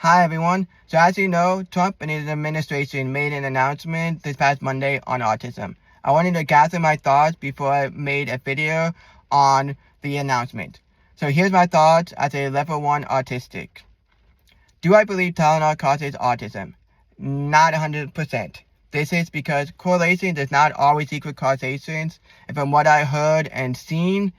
Hi everyone. So as you know, Trump and his administration made an announcement this past Monday on autism. I wanted to gather my thoughts before I made a video on the announcement. So here's my thoughts as a level 1 autistic. Do I believe Tylenol causes autism? Not 100%. This is because correlation does not always equal causations, and from what I heard and seen,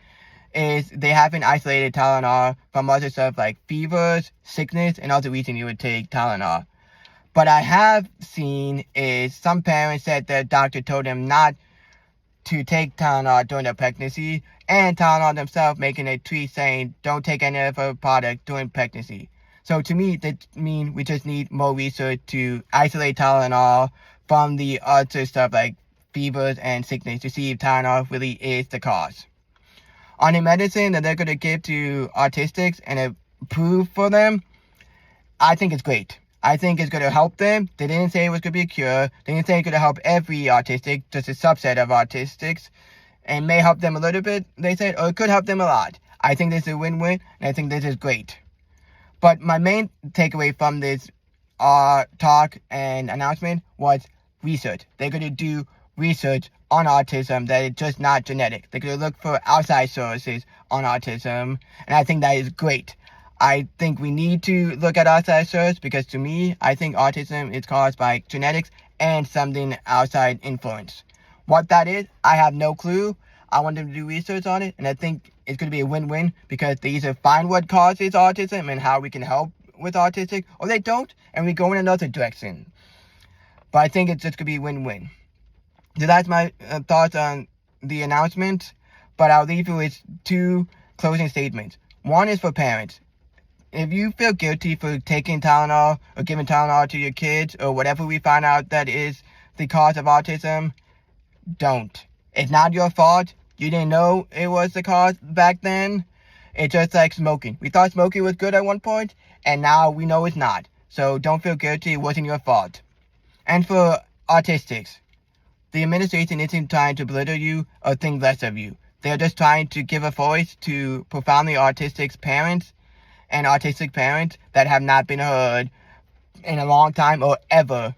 is they haven't isolated Tylenol from other stuff like fevers, sickness, and other reason you would take Tylenol. But I have seen is some parents said their doctor told them not to take Tylenol during their pregnancy, and Tylenol themselves making a tweet saying don't take any other product during pregnancy. So to me, that means we just need more research to isolate Tylenol from the other stuff like fevers and sickness to see if Tylenol really is the cause. On the medicine that they're going to give to autistics and approve for them, I think it's great. I think it's going to help them. They didn't say it was going to be a cure. They didn't say it's going to help every autistic, just a subset of autistics, and may help them a little bit, they said, or it could help them a lot. I think this is a win-win, and I think this is great. But my main takeaway from this talk and announcement was research. They're going to do research on autism that is just not genetic. They're going to look for outside sources on autism, and I think that is great. I think we need to look at outside sources because to me, I think autism is caused by genetics and something outside influence. What that is, I have no clue. I want them to do research on it, and I think it's going to be a win-win because they either find what causes autism and how we can help with autistic, or they don't, and we go in another direction. But I think it's just going to be a win-win. So that's my thoughts on the announcement, but I'll leave you with two closing statements. One is for parents. If you feel guilty for taking Tylenol or giving Tylenol to your kids or whatever we find out that is the cause of autism, don't. It's not your fault. You didn't know it was the cause back then. It's just like smoking. We thought smoking was good at one point, and now we know it's not. So don't feel guilty. It wasn't your fault. And for autistics, the administration isn't trying to belittle you or think less of you. They're just trying to give a voice to profoundly autistic parents and autistic parents that have not been heard in a long time or ever.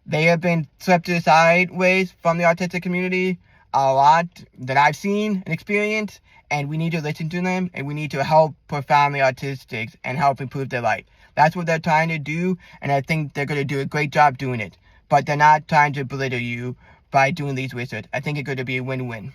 They have been swept to the sideways from the autistic community a lot that I've seen and experienced, and we need to listen to them, and we need to help profoundly autistics and help improve their life. That's what they're trying to do, and I think they're going to do a great job doing it. But they're not trying to belittle you by doing these research. I think it's going to be a win-win.